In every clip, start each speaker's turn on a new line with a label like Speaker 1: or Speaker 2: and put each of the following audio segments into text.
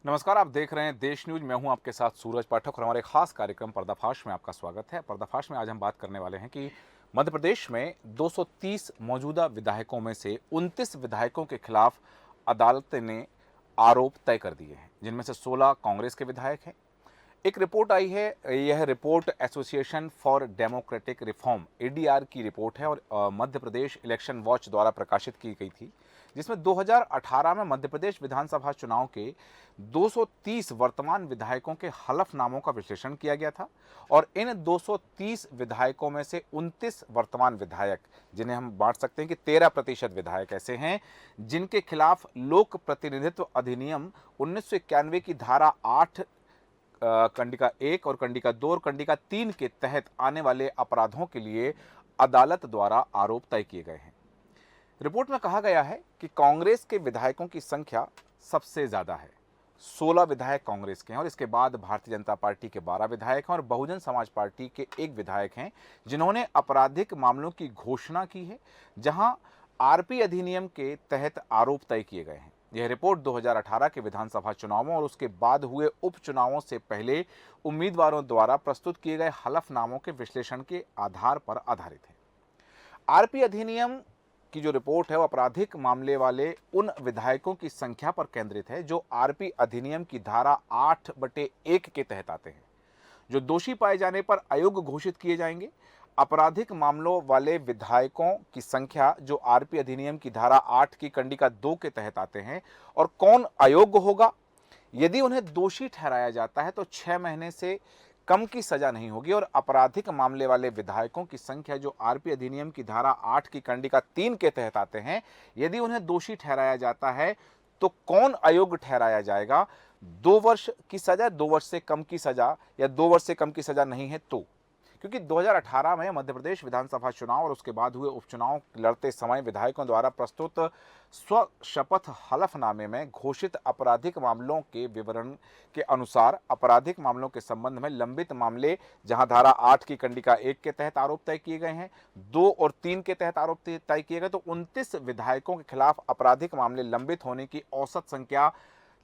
Speaker 1: नमस्कार, आप देख रहे हैं देश न्यूज। मैं हूं आपके साथ सूरज पाठक और हमारे खास कार्यक्रम पर्दाफाश में आपका स्वागत है। पर्दाफाश में आज हम बात करने वाले हैं कि मध्य प्रदेश में 230 मौजूदा विधायकों में से 29 विधायकों के खिलाफ अदालत ने आरोप तय कर दिए हैं, जिनमें से 16 कांग्रेस के विधायक हैं। एक रिपोर्ट आई है, यह report association for democratic reform ADR की रिपोर्ट है और मध्य प्रदेश इलेक्शन वॉच द्वारा प्रकाशित की गई थी, जिसमें 2018 में मध्य प्रदेश विधानसभा चुनाव के 230 वर्तमान विधायकों के हलफनामों का विश्लेषण किया गया था और इन 230 विधायकों में से 29 वर्तमान विधायक, जिन्हें हम बांट सकते हैं कि 13% विधायक ऐसे हैं जिनके खिलाफ लोक प्रतिनिधित्व अधिनियम 1991 की धारा 8 कंडिका 1 और कंडिका 2 और कंडिका 3 के तहत आने वाले अपराधों के लिए अदालत द्वारा आरोप तय किए गए हैं। रिपोर्ट में कहा गया है कि कांग्रेस के विधायकों की संख्या सबसे ज्यादा है। 16 विधायक कांग्रेस के हैं और इसके बाद भारतीय जनता पार्टी के 12 विधायक हैं और बहुजन समाज पार्टी के एक विधायक हैं जिन्होंने आपराधिक मामलों की घोषणा की है, जहां आरपी अधिनियम के तहत आरोप तय किए गए हैं। यह रिपोर्ट 2018 के विधानसभा चुनावों और उसके बाद हुए उपचुनावों से पहले उम्मीदवारों द्वारा प्रस्तुत किए गए हलफनामों के विश्लेषण के आधार पर आधारित है। आरपी अधिनियम की जो रिपोर्ट है वो आपराधिक मामले वाले उन विधायकों की संख्या पर केंद्रित है जो आरपी अधिनियम की धारा 8/1 के तहत आते हैं, जो दोषी पाए जाने पर अयोग्य घोषित किए जाएंगे। आपराधिक मामलों वाले विधायकों की संख्या जो आरपी अधिनियम की धारा 8 की कंडिका 2 के तहत आते हैं। और कौन अयोग्य होगा? यदि उन्हें दोषी ठहराया जाता है तो 6 महीने से कम की सजा नहीं होगी। और आपराधिक मामले वाले विधायकों की संख्या जो आरपी अधिनियम की धारा 8 की कंडिका 3 के तहत आते हैं, यदि उन्हें दोषी ठहराया जाता है तो कौन अयोग्य ठहराया जाएगा? 2 वर्ष की सजा, 2 वर्ष से कम की सजा या 2 वर्ष से कम की सजा नहीं है तो, क्योंकि 2018 में मध्य प्रदेश विधानसभा चुनाव और उसके बाद हुए उपचुनाव लड़ते समय विधायकों द्वारा प्रस्तुत स्व शपथ हलफनामे में घोषित आपराधिक मामलों के विवरण के अनुसार आपराधिक मामलों के संबंध में लंबित मामले, जहां धारा 8 की कंडिका 1 के तहत आरोप तय किए गए हैं, 2 और 3 के तहत आरोप तय किए गए, तो 29 विधायकों के खिलाफ आपराधिक मामले लंबित होने की औसत संख्या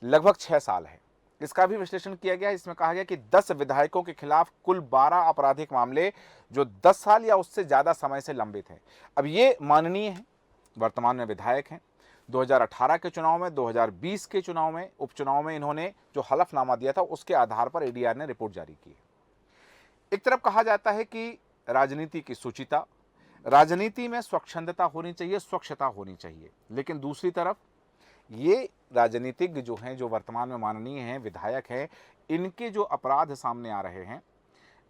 Speaker 1: लगभग 6 साल है। इसका भी विश्लेषण किया गया। इसमें कहा गया कि 10 विधायकों के खिलाफ कुल 12 आपराधिक मामले जो 10 साल या उससे ज्यादा समय से लंबित हैं। अब ये माननीय है, वर्तमान में विधायक हैं। 2018 के चुनाव में, 2020 के चुनाव में, उपचुनाव में इन्होंने जो हलफनामा दिया था उसके आधार पर एडीआर ने रिपोर्ट जारी की है। एक तरफ कहा जाता है कि राजनीति की शुचिता, राजनीति में स्वच्छंदता होनी चाहिए, स्वच्छता होनी चाहिए, लेकिन दूसरी तरफ ये राजनीतिज्ञ जो हैं, जो वर्तमान में माननीय हैं, विधायक हैं, इनके जो अपराध सामने आ रहे हैं,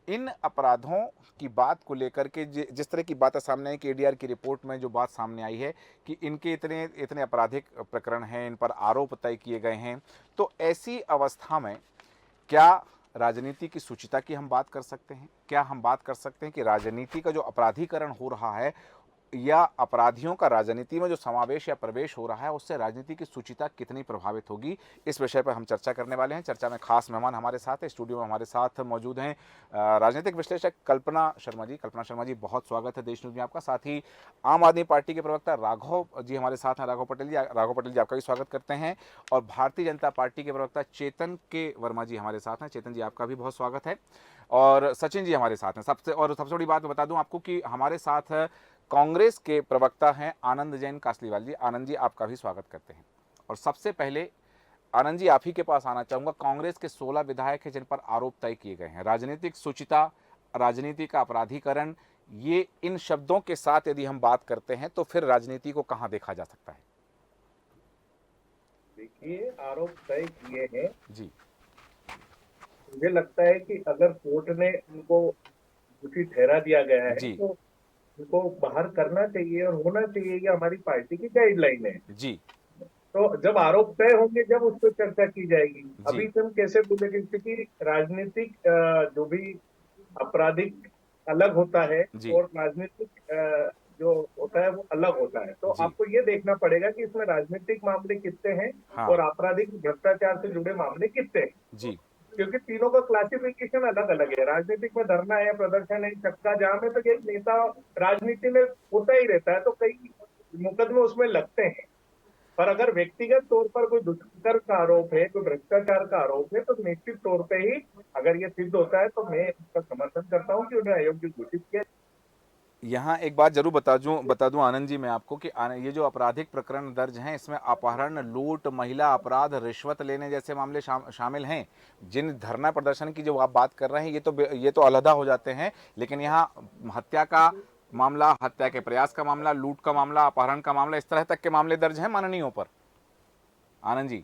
Speaker 1: इन अपराधों की बात को लेकर के जिस तरह की बातें सामने आई कि एडीआर की रिपोर्ट में जो बात सामने आई है कि इनके इतने इतने आपराधिक प्रकरण हैं, इन पर आरोप तय किए गए हैं, तो ऐसी अवस्था में क्या राजनीति की शुचिता की हम बात कर सकते हैं? क्या हम बात कर सकते हैं कि राजनीति का जो अपराधीकरण हो रहा है या अपराधियों का राजनीति में जो समावेश या प्रवेश हो रहा है, उससे राजनीति की शुचिता कितनी प्रभावित होगी? इस विषय पर हम चर्चा करने वाले हैं। चर्चा में खास मेहमान हमारे साथ है, स्टूडियो में हमारे साथ मौजूद हैं राजनीतिक विश्लेषक कल्पना शर्मा जी। कल्पना शर्मा जी, बहुत स्वागत है देश न्यूज में आपका। साथ ही आम आदमी पार्टी के प्रवक्ता राघव जी हमारे साथ हैं। राघव पटेल जी, आपका भी स्वागत करते हैं। और भारतीय जनता पार्टी के प्रवक्ता चेतन के वर्मा जी हमारे साथ हैं। चेतन जी, आपका भी बहुत स्वागत है। और सचिन जी हमारे साथ हैं। सबसे बड़ी बात बता दूं आपको कि हमारे साथ कांग्रेस के प्रवक्ता हैं आनंद जैन कासलीवाल जी। आनंद जी, आपका भी स्वागत करते हैं। और सबसे पहले आनंद जी, आप ही के पास आना चाहूंगा। कांग्रेस के 16 विधायक हैं जिन पर आरोप तय किए गए हैं। राजनीतिक शुचिता, राजनीति का अपराधीकरण, ये इन शब्दों के साथ यदि हम बात करते हैं तो फिर राजनीति को कहां देखा जा सकता है?
Speaker 2: देखिए, आरोप तय किए हैं।
Speaker 1: जी
Speaker 2: मुझे लगता है कि अगर कोर्ट ने उनको दोषी ठहरा दिया गया है
Speaker 1: जी
Speaker 2: तो उनको बाहर करना चाहिए और होना चाहिए। ये हमारी पार्टी की गाइडलाइन है।
Speaker 1: जी
Speaker 2: तो जब आरोप तय होंगे जब उस पर चर्चा की जाएगी।
Speaker 1: जी
Speaker 2: अभी से हम कैसे बोलेंगे, क्योंकि राजनीतिक जो भी आपराधिक अलग होता है
Speaker 1: जी
Speaker 2: और राजनीतिक जो होता है वो अलग होता है। तो
Speaker 1: जी
Speaker 2: आपको ये देखना पड़ेगा कि इसमें राजनीतिक मामले कितने हैं
Speaker 1: हाँ
Speaker 2: और आपराधिक भ्रष्टाचार से जुड़े मामले कितने हैं,
Speaker 1: जी
Speaker 2: क्योंकि तीनों का क्लासिफिकेशन अलग अलग है। राजनीतिक में धरना है, प्रदर्शन है, चक्का जाम है, तो एक नेता राजनीति में होता ही रहता है, तो कई मुकदमे उसमें लगते हैं। पर अगर व्यक्तिगत तौर पर कोई दुष्कर्म का आरोप है, कोई भ्रष्टाचार का आरोप है, तो निश्चित तौर पे ही अगर ये सिद्ध होता है तो मैं इसका समर्थन करता हूँ कि उन्हें अयोग्य घोषित किया।
Speaker 1: यहाँ एक बात जरूर बता दूं आनंद जी मैं आपको कि ये जो आपराधिक प्रकरण दर्ज हैं इसमें अपहरण, लूट, महिला अपराध, रिश्वत लेने जैसे मामले शामिल हैं। जिन धरना प्रदर्शन की जो आप बात कर रहे हैं ये तो अलहदा हो जाते हैं, लेकिन यहाँ हत्या का मामला, हत्या के प्रयास का मामला, लूट का मामला, अपहरण का मामला, इस तरह तक के मामले दर्ज हैं माननीयों पर। आनंद जी।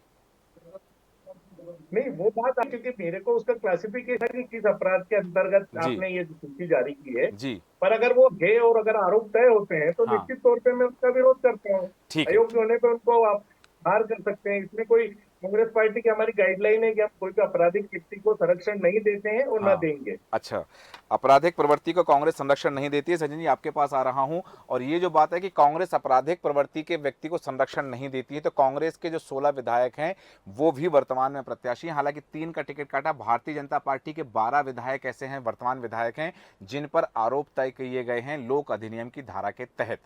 Speaker 2: नहीं, वो बात क्योंकि मेरे को उसका क्लासिफिकेशन ही किस अपराध के अंतर्गत
Speaker 1: जी
Speaker 2: आपने ये सूची जारी की है।
Speaker 1: जी।
Speaker 2: पर अगर वो है और अगर आरोप तय होते हैं तो
Speaker 1: हाँ
Speaker 2: निश्चित तौर पे मैं उसका विरोध करता हूँ।
Speaker 1: ठीक है।
Speaker 2: अयोग्य होने पे उनको आप बाहर कर सकते हैं। इसमें कोई कांग्रेस पार्टी की हमारी गाइडलाइन है कि हम कोई भी आपराधिक व्यक्ति को संरक्षण नहीं देते हैं और न
Speaker 1: हाँ
Speaker 2: देंगे।
Speaker 1: अच्छा, आपराधिक प्रवृत्ति को कांग्रेस संरक्षण नहीं देती है। सचिन जी आपके पास आ रहा हूं, और ये जो बात है कि कांग्रेस आपराधिक प्रवृत्ति के व्यक्ति को संरक्षण नहीं देती है, तो कांग्रेस के जो 16 विधायक हैं वो भी वर्तमान में प्रत्याशी हैं। हालांकि 3 का टिकट काटा। भारतीय जनता पार्टी के 12 विधायक ऐसे हैं, वर्तमान विधायक हैं, जिन पर आरोप तय किए गए हैं लोक अधिनियम की धारा के तहत।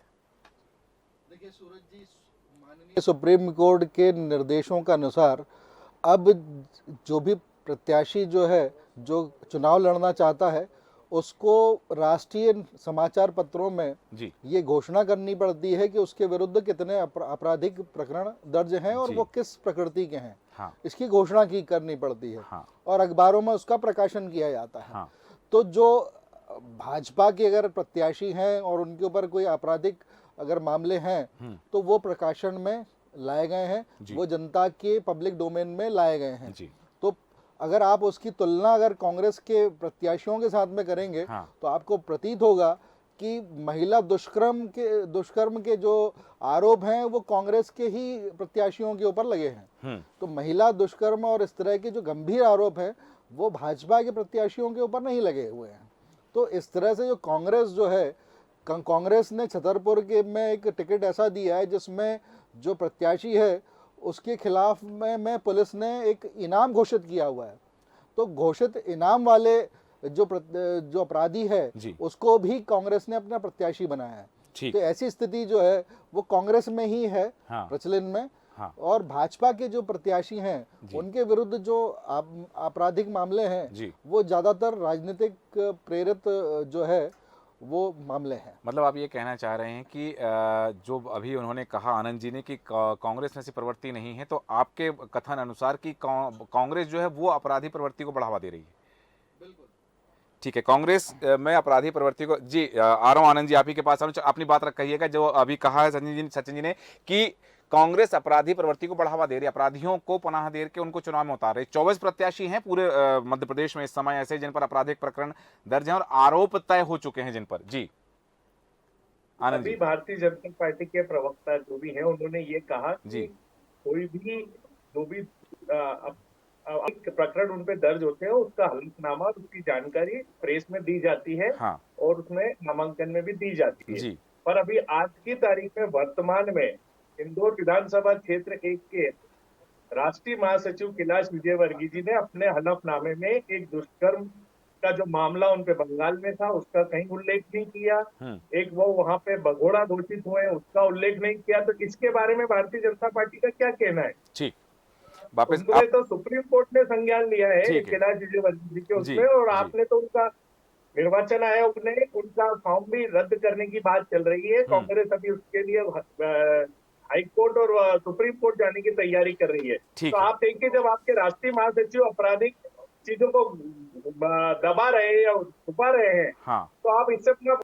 Speaker 3: देखिए सूरज जी, माननीय सुप्रीम कोर्ट के निर्देशों के अनुसार अब जो भी प्रत्याशी जो है, जो चुनाव लड़ना चाहता है, उसको राष्ट्रीय समाचार पत्रों में
Speaker 1: जी
Speaker 3: ये घोषणा करनी पड़ती है कि उसके विरुद्ध कितने आपराधिक प्रकरण दर्ज हैं और
Speaker 1: जी।
Speaker 3: वो किस प्रकृति के हैं।
Speaker 1: हाँ
Speaker 3: इसकी घोषणा की करनी पड़ती है
Speaker 1: हाँ
Speaker 3: और अखबारों में उसका प्रकाशन किया जाता है।
Speaker 1: हाँ
Speaker 3: तो जो भाजपा के अगर प्रत्याशी हैं और उनके ऊपर कोई आपराधिक अगर मामले हैं तो वो प्रकाशन में लाए गए हैं,
Speaker 1: जी।
Speaker 3: वो जनता के पब्लिक डोमेन में लाए गए हैं।
Speaker 1: जी
Speaker 3: तो अगर आप उसकी तुलना अगर कांग्रेस के प्रत्याशियों के साथ में करेंगे
Speaker 1: हाँ
Speaker 3: तो आपको प्रतीत होगा कि महिला दुष्कर्म के जो आरोप हैं वो कांग्रेस के ही प्रत्याशियों के ऊपर लगे हैं। तो महिला दुष्कर्म और इस तरह के जो गंभीर आरोप हैं वो भाजपा के प्रत्याशियों के ऊपर नहीं लगे हुए हैं। तो इस तरह से जो कांग्रेस जो है, कांग्रेस ने छतरपुर के में एक टिकट ऐसा दिया है जिसमें जो प्रत्याशी है उसके खिलाफ में पुलिस ने एक इनाम घोषित किया हुआ है। तो घोषित इनाम वाले जो अपराधी है
Speaker 1: जी।
Speaker 3: उसको भी कांग्रेस ने अपना प्रत्याशी बनाया है।
Speaker 1: ठीक।
Speaker 3: तो ऐसी स्थिति जो है वो कांग्रेस में ही है,
Speaker 1: हाँ
Speaker 3: प्रचलन में।
Speaker 1: हाँ
Speaker 3: और भाजपा के जो प्रत्याशी हैं
Speaker 1: जी।
Speaker 3: उनके विरुद्ध जो आपराधिक मामले हैं
Speaker 1: जी।
Speaker 3: वो ज्यादातर राजनीतिक प्रेरित जो है वो मामले हैं।
Speaker 1: मतलब आप ये कहना चाह रहे हैं कि जो अभी उन्होंने कहा आनंद जी ने कि कांग्रेस में ऐसी प्रवृत्ति नहीं है, तो आपके कथन अनुसार कि कांग्रेस जो है वो अपराधी प्रवृत्ति को बढ़ावा दे रही है।
Speaker 3: बिल्कुल
Speaker 1: ठीक है, कांग्रेस में अपराधी प्रवृत्ति को। जी आ रहा हूं आनंद जी, आप ही के पास आ रहा हूं। अपनी बात कहिएगा जो अभी कहा है सचिन जी ने कि कांग्रेस अपराधी प्रवृत्ति को बढ़ावा दे रही है, अपराधियों को पनाह दे के उनको चुनाव में उतार रही है। 24 प्रत्याशी हैं पूरे मध्य प्रदेश में इस समय ऐसे जिन पर आपराधिक प्रकरण दर्ज हैं और आरोप तय हो चुके हैं जिन पर। जी आनंद
Speaker 2: अभी
Speaker 1: जी।
Speaker 2: भारतीय जनता पार्टी के प्रवक्ता जो भी हैं उन्होंने ये कहा
Speaker 1: जी
Speaker 2: कि कोई भी जो भी एक प्रकरण उन पे दर्ज होते हैं उसका हलफनामा और उसकी जानकारी प्रेस में दी जाती है
Speaker 1: हाँ
Speaker 2: और उसमें नामांकन में भी दी जाती है।
Speaker 1: जी
Speaker 2: पर अभी आज की तारीख में वर्तमान में इंदौर विधानसभा क्षेत्र 1 के राष्ट्रीय महासचिव कैलाश विजयवर्गीय जी ने अपने हलफनामे में एक दुष्कर्म का जो मामला उनपे बंगाल में था उसका कहीं उल्लेख नहीं किया। एक वो वहां पे भगोड़ा घोषित हुए उसका उल्लेख नहीं किया। तो इसके बारे में भारतीय जनता पार्टी का क्या कहना है?
Speaker 1: ठीक। वापस
Speaker 2: उनके
Speaker 1: आप।
Speaker 2: तो सुप्रीम कोर्ट ने संज्ञान लिया है
Speaker 1: ठीक है।
Speaker 2: कैलाश विजयवर्गीय जी के
Speaker 1: जी
Speaker 2: उसमें, और
Speaker 1: जी।
Speaker 2: आपने तो उनका निर्वाचन आयोग ने उनका फॉर्म भी रद्द करने की बात चल रही है। कांग्रेस अभी उसके लिए हाई कोर्ट और सुप्रीम कोर्ट जाने की तैयारी कर रही है।
Speaker 1: ठीक
Speaker 2: तो
Speaker 1: है।
Speaker 2: आप देखिए, जब आपके राष्ट्रीय महासचिव आपराधिक चीजों को दबा रहे हैं या छुपा रहे हैं,
Speaker 1: हाँ
Speaker 2: तो आप इससे अपना,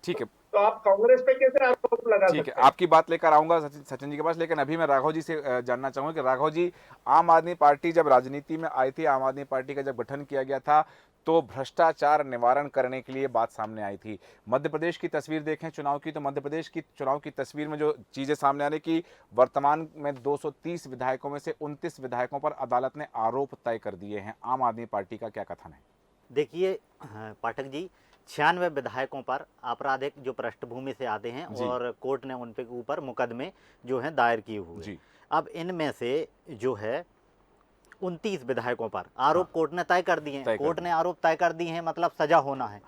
Speaker 1: ठीक है।
Speaker 2: तो आप कांग्रेस पे कैसे आरोप लगा
Speaker 1: ठीक है,
Speaker 2: सकते हैं?
Speaker 1: आपकी बात लेकर आऊंगा सचिन जी के पास, लेकिन अभी मैं राघव जी से जानना चाहूंगा कि राघव जी, आम आदमी पार्टी जब राजनीति में आई थी, आम आदमी पार्टी का जब गठन किया गया था तो भ्रष्टाचार निवारण करने के लिए बात सामने आई थी। मध्य प्रदेश की तस्वीर देखें चुनाव की, तो मध्य प्रदेश की चुनाव की तस्वीर में जो चीजें सामने आ रही कि वर्तमान में 230 विधायकों में से 29 विधायकों पर अदालत ने आरोप तय कर दिए हैं। आम आदमी पार्टी का क्या कथन है?
Speaker 4: देखिए पाठक जी, 96 विधायकों पर आपराधिक जो पृष्ठभूमि से आते हैं और कोर्ट ने उन पे ऊपर मुकदमे जो हैं दायर किए हुए। अब इनमें से जो है 29 विधायकों पर आरोप कोर्ट ने तय कर दिए हैं। कोर्ट ने आरोप तय कर दिए हैं मतलब सजा होना है।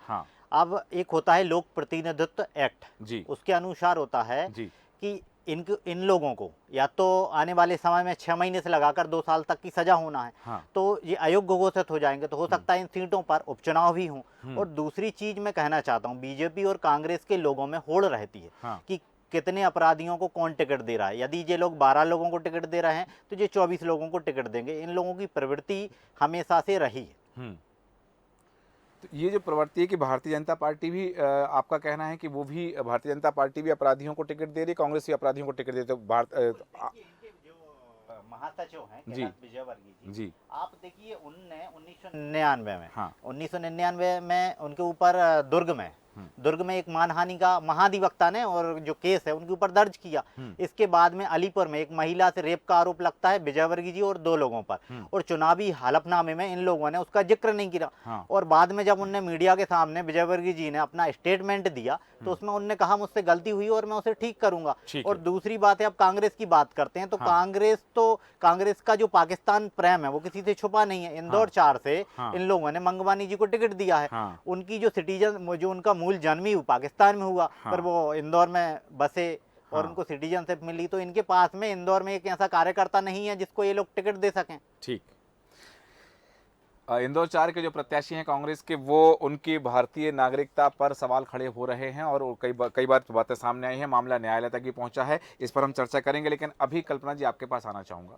Speaker 4: अब एक होता है लोक प्रतिनिधित्व एक्ट,
Speaker 1: जी।
Speaker 4: उसके अनुसार होता है
Speaker 1: जी।
Speaker 4: कि इन लोगों को या तो आने वाले समय में 6 महीने से लगाकर 2 साल तक की सजा होना है।
Speaker 1: हाँ।
Speaker 4: तो ये अयोग्य घोषित हो जाएंगे, तो हो सकता है इन सीटों पर उपचुनाव भी हों। और दूसरी चीज मैं कहना चाहता हूँ, बीजेपी और कांग्रेस के लोगों में होड़ रहती है
Speaker 1: हाँ।
Speaker 4: कि कितने अपराधियों को कौन टिकट दे रहा है। यदि ये लोग 12 लोगों को टिकट दे रहे हैं तो ये 24 लोगों को टिकट देंगे। इन लोगों की प्रवृत्ति हमेशा से रही है।
Speaker 1: तो ये जो प्रवृत्ति है कि भारतीय जनता पार्टी भी आपका कहना है कि वो भी भारतीय जनता पार्टी भी अपराधियों को टिकट दे रही है, कांग्रेस भी अपराधियों को टिकट देती है।
Speaker 4: महासचिव हैं
Speaker 1: जी
Speaker 4: विजयवर्गीय
Speaker 1: जी,
Speaker 4: आप देखिए, उनने 1999 में,
Speaker 1: हाँ,
Speaker 4: 1999 में उनके ऊपर दुर्ग में एक मानहानि का महाधिवक्ता ने और जो केस है उनके ऊपर दर्ज किया। इसके बाद में अलीपुर में एक महिला से रेप का आरोप लगता है विजयवर्गीय जी और 2 लोगों पर, और चुनावी हलफनामे में इन लोगों ने उसका जिक्र नहीं किया।
Speaker 1: हाँ।
Speaker 4: और बाद में जब उनने मीडिया के सामने विजयवर्गीय जी ने अपना स्टेटमेंट दिया तो उसमें उन्होंने कहा मुझसे गलती हुई और मैं उसे ठीक करूंगा। और दूसरी बात है, अब कांग्रेस की बात करते हैं तो कांग्रेस का जो पाकिस्तान प्रेम है वो किसी से छुपा नहीं है। इंदौर 4 से इन लोगों ने मंगवानी जी को टिकट दिया है। उनकी जो सिटीजन, जो उनका मूल जन्म ही पाकिस्तान में हुआ, पर वो इंदौर में बसे और उनको सिटीजनशिप मिली। तो इनके पास में इंदौर में एक ऐसा कार्यकर्ता नहीं है जिसको ये लोग टिकट दे सकें।
Speaker 1: ठीक। इंदौर 4 के जो प्रत्याशी हैं कांग्रेस के, वो उनकी भारतीय नागरिकता पर सवाल खड़े हो रहे हैं और कई बार बातें सामने आई हैं। मामला न्यायालय तक भी पहुंचा है, इस पर हम चर्चा करेंगे। लेकिन अभी कल्पना जी आपके पास आना चाहूँगा।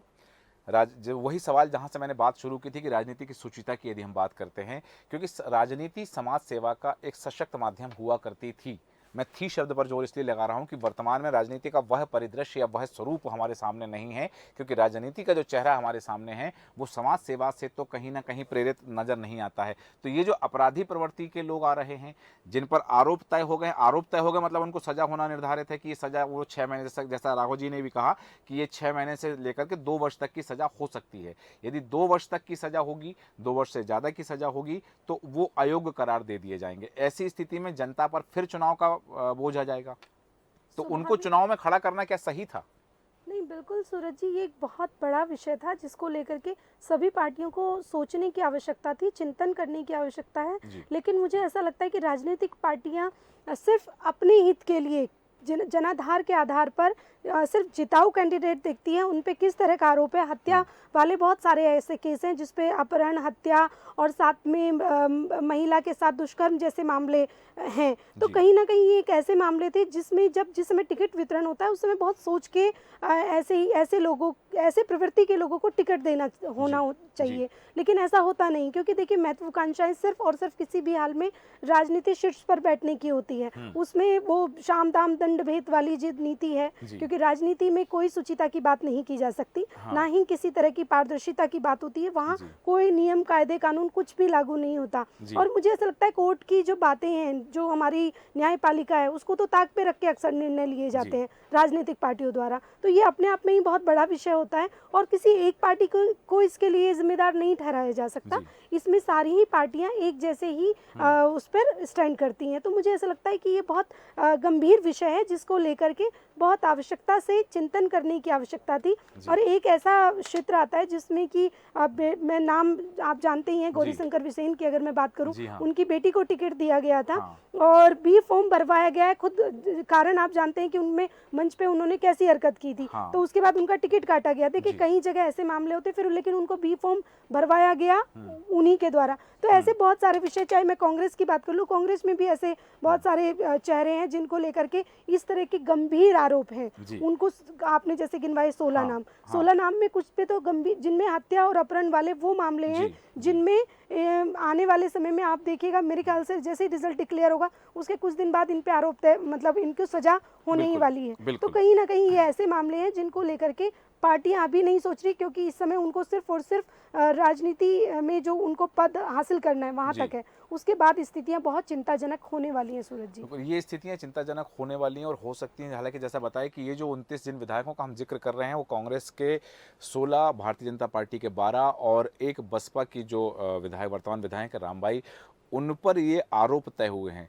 Speaker 1: जो वही सवाल जहां से मैंने बात शुरू की थी कि राजनीति की शुचिता की यदि हम बात करते हैं, क्योंकि राजनीति समाज सेवा का एक सशक्त माध्यम हुआ करती थी। मैं थी शब्द पर जोर इसलिए लगा रहा हूं कि वर्तमान में राजनीति का वह परिदृश्य या वह स्वरूप हमारे सामने नहीं है, क्योंकि राजनीति का जो चेहरा हमारे सामने है वो समाज सेवा से तो कहीं ना कहीं प्रेरित नजर नहीं आता है। तो ये जो अपराधी प्रवृत्ति के लोग आ रहे हैं, जिन पर आरोप तय हो गए, मतलब उनको सजा होना निर्धारित है कि ये सजा वो 6 महीने तक, जैसा राघव जी ने भी कहा कि ये 6 महीने से लेकर के 2 वर्ष तक की सजा हो सकती है। यदि 2 वर्ष तक की सजा होगी, 2 वर्ष से ज्यादा की सजा होगी, तो वो अयोग्य करार दे दिए जाएंगे। ऐसी स्थिति में जनता पर फिर चुनाव का बोझ आ जाएगा। तो उनको चुनाव में खड़ा करना क्या सही था?
Speaker 5: नहीं, बिल्कुल सूरज जी, ये एक बहुत बड़ा विषय था जिसको लेकर के सभी पार्टियों को सोचने की आवश्यकता थी, चिंतन करने की आवश्यकता है। लेकिन मुझे ऐसा लगता है कि राजनीतिक पार्टियां सिर्फ अपने हित के लिए जनाधार के आधार पर सिर्फ जिताऊ कैंडिडेट देखती हैं। उन पे किस तरह का आरोप है, हत्या वाले बहुत सारे ऐसे केस हैं जिसपे अपहरण, हत्या और साथ में महिला के साथ दुष्कर्म जैसे मामले हैं। तो कहीं ना कहीं ये एक ऐसे मामले थे जिसमें जिस समय टिकट वितरण होता है उस समय बहुत सोच के ऐसे प्रवृत्ति के लोगों को टिकट देना होना चाहिए। लेकिन ऐसा होता नहीं, क्योंकि देखिए महत्वाकांक्षाएं सिर्फ और सिर्फ किसी भी हाल में राजनीति शीर्ष पर बैठने की होती है। उसमें वो शाम दाम दंड भेद वाली जिद नीति है, क्योंकि राजनीति में कोई शुचिता की बात नहीं की जा सकती, ना ही किसी तरह की पारदर्शिता की बात होती है। वहाँ कोई नियम, कायदे, कानून कुछ भी लागू नहीं होता। और मुझे ऐसा लगता है कोर्ट की जो बातें हैं, जो हमारी न्यायपालिका है, उसको तो ताक पे रख के अक्सर निर्णय लिए जाते हैं राजनीतिक पार्टियों द्वारा। तो ये अपने आप में ही बहुत बड़ा विषय होता है और किसी एक पार्टी को इसके लिए जिम्मेदार नहीं ठहराया जा सकता। इसमें सारी ही पार्टियां एक जैसे ही उस पर स्टैंड करती हैं। तो मुझे ऐसा लगता है कि ये बहुत गंभीर विषय है जिसको लेकर के बहुत आवश्यकता से चिंतन करने की आवश्यकता थी। और एक ऐसा क्षेत्र आता है जिसमें कि मैं नाम आप जानते ही हैं, गौरीशंकर बिसेन की अगर मैं बात करूं, उनकी बेटी को टिकट दिया गया था और बी फॉर्म भरवाया गया है। खुद कारण आप जानते हैं कि उनमें मंच पे उन्होंने कैसी हरकत की थी, तो उसके बाद उनका टिकट काटा गया। देखिए कई जगह ऐसे मामले होते फिर, लेकिन उनको बी फॉर्म भरवाया गया उन्हीं के द्वारा। तो ऐसे बहुत सारे विषय, चाहे मैं कांग्रेस की बात कर लूं, कांग्रेस में भी ऐसे बहुत सारे चेहरे हैं जिनको लेकर के इस तरह के गंभीर आरोप हैं। उनको आपने जैसे गिनवाए 16 नाम, 16 नाम में कुछ पे तो गंभीर, जिनमें हत्या और अपहरण वाले वो मामले हैं जिनमें आने वाले समय में आप देखिएगा, मेरे ख्याल से जैसे ही रिजल्ट डिक्लेयर होगा उसके कुछ दिन बाद इन पे आरोप तय, मतलब इनको सजा होने ही वाली है। तो कहीं ना कहीं ये ऐसे मामले हैं जिनको लेकर के पार्टियां अभी नहीं सोच रही, क्योंकि इस समय उनको सिर्फ और सिर्फ राजनीति में जो उनको पद हासिल करना है वहां तक है। उसके बाद स्थितियां बहुत चिंताजनक होने वाली हैं सूरज जी।
Speaker 1: तो ये स्थितियां चिंताजनक होने वाली हैं और हो सकती हैं। हालांकि जैसा बताया कि ये जो 29 जिन विधायकों का हम जिक्र कर रहे हैं वो कांग्रेस के 16, भारतीय जनता पार्टी के 12 और एक बसपा की जो वर्तमान विधायक है रामबाई, उन पर ये आरोप तय हुए हैं।